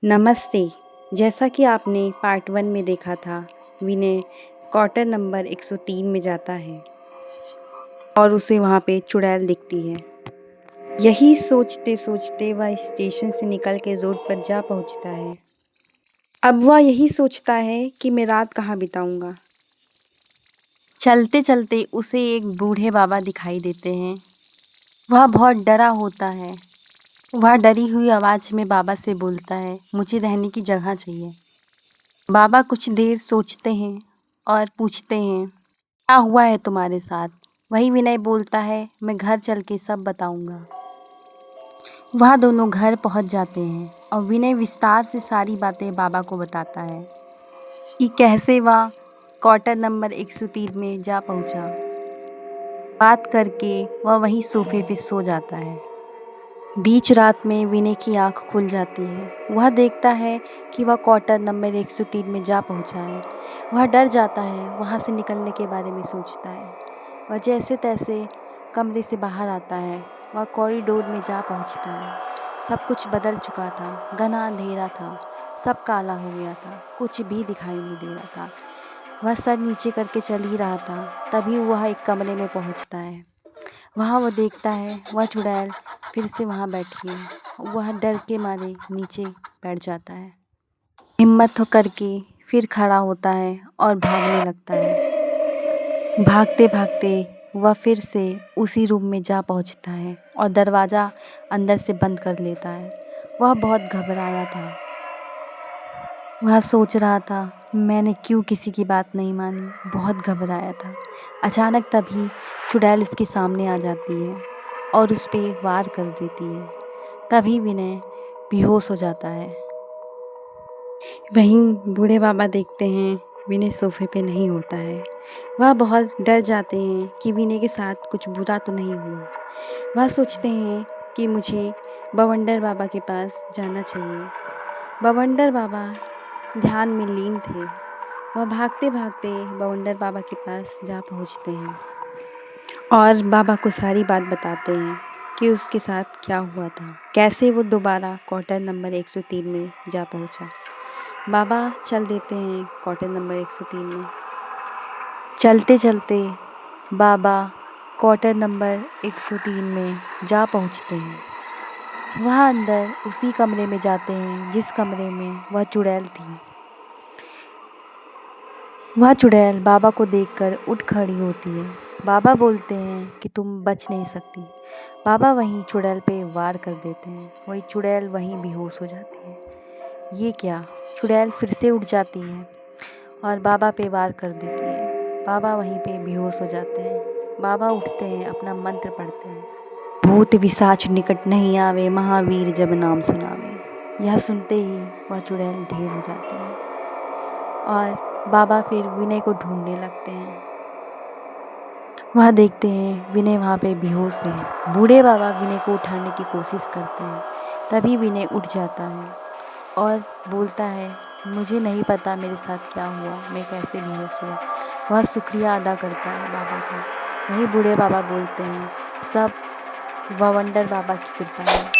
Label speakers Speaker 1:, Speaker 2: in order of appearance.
Speaker 1: नमस्ते। जैसा कि आपने पार्ट 1 में देखा था, विनय क्वार्टर नंबर 103 में जाता है और उसे वहाँ पे चुड़ैल दिखती है। यही सोचते सोचते वह स्टेशन से निकल के रोड पर जा पहुँचता है। अब वह यही सोचता है कि मैं रात कहाँ बिताऊंगा। चलते चलते उसे एक बूढ़े बाबा दिखाई देते हैं। वह बहुत डरा होता है। वह डरी हुई आवाज़ में बाबा से बोलता है, मुझे रहने की जगह चाहिए। बाबा कुछ देर सोचते हैं और पूछते हैं, क्या हुआ है तुम्हारे साथ? वही विनय बोलता है, मैं घर चल के सब बताऊंगा। वह दोनों घर पहुंच जाते हैं और विनय विस्तार से सारी बातें बाबा को बताता है कि कैसे वह क्वार्टर नंबर 103 में जा पहुंचा। बात करके वह वहीं सोफे पे सो जाता है। बीच रात में विनय की आंख खुल जाती है। वह देखता है कि वह क्वार्टर नंबर 103 में जा पहुंचा है। वह डर जाता है, वहां से निकलने के बारे में सोचता है। वह जैसे तैसे कमरे से बाहर आता है। वह कॉरिडोर में जा पहुंचता है। सब कुछ बदल चुका था, घना अंधेरा था, सब काला हो गया था, कुछ भी दिखाई नहीं दे रहा था। वह सर नीचे करके चल ही रहा था, तभी वह एक कमरे में पहुंचता है। वहाँ वो देखता है वह चुड़ैल फिर से वहाँ बैठी है। वह डर के मारे नीचे बैठ जाता है। हिम्मत हो करके फिर खड़ा होता है और भागने लगता है। भागते भागते वह फिर से उसी रूम में जा पहुँचता है और दरवाज़ा अंदर से बंद कर लेता है। वह बहुत घबराया था। वह सोच रहा था, मैंने क्यों किसी की बात नहीं मानी। बहुत घबराया था। अचानक तभी चुड़ैल उसके सामने आ जाती है और उस पे वार कर देती है। तभी विनय बेहोश हो जाता है। वहीं बूढ़े बाबा देखते हैं विनय सोफे पे नहीं होता है। वह बहुत डर जाते हैं कि विनय के साथ कुछ बुरा तो नहीं हुआ। वह सोचते हैं कि मुझे बवंडर बाबा के पास जाना चाहिए। बवंडर बाबा ध्यान में लीन थे। वह भागते भागते बवंडर बाबा के पास जा पहुंचते हैं और बाबा को सारी बात बताते हैं कि उसके साथ क्या हुआ था, कैसे वो दोबारा क्वार्टर नंबर 103 में जा पहुंचा। बाबा चल देते हैं क्वार्टर नंबर 103 में। चलते चलते बाबा क्वार्टर नंबर 103 में जा पहुंचते हैं। वह अंदर उसी कमरे में जाते हैं जिस कमरे में वह चुड़ैल थी। वह चुड़ैल बाबा को देखकर उठ खड़ी होती है। बाबा बोलते हैं कि तुम बच नहीं सकती। बाबा वहीं चुड़ैल पे वार कर देते हैं। वही चुड़ैल वहीं बेहोश हो जाती है। ये क्या, चुड़ैल फिर से उठ जाती है और बाबा पे वार कर देती है। बाबा वहीं पे बेहोश हो जाते हैं। बाबा उठते हैं, अपना मंत्र पढ़ते हैं, भूत पिशाच निकट नहीं आवे, महावीर जब नाम सुनावे। यह सुनते ही वह चुड़ैल ढेर हो जाती है और बाबा फिर विनय को ढूंढने लगते हैं। वह देखते हैं विनय वहाँ पे बेहोश है। बूढ़े बाबा विनय को उठाने की कोशिश करते हैं। तभी विनय उठ जाता है और बोलता है, मुझे नहीं पता मेरे साथ क्या हुआ, मैं कैसे बेहोश हुआ। वह शुक्रिया अदा करता है बाबा का। वही बूढ़े बाबा बोलते हैं, सब बवंडर बाबा की कृपा है।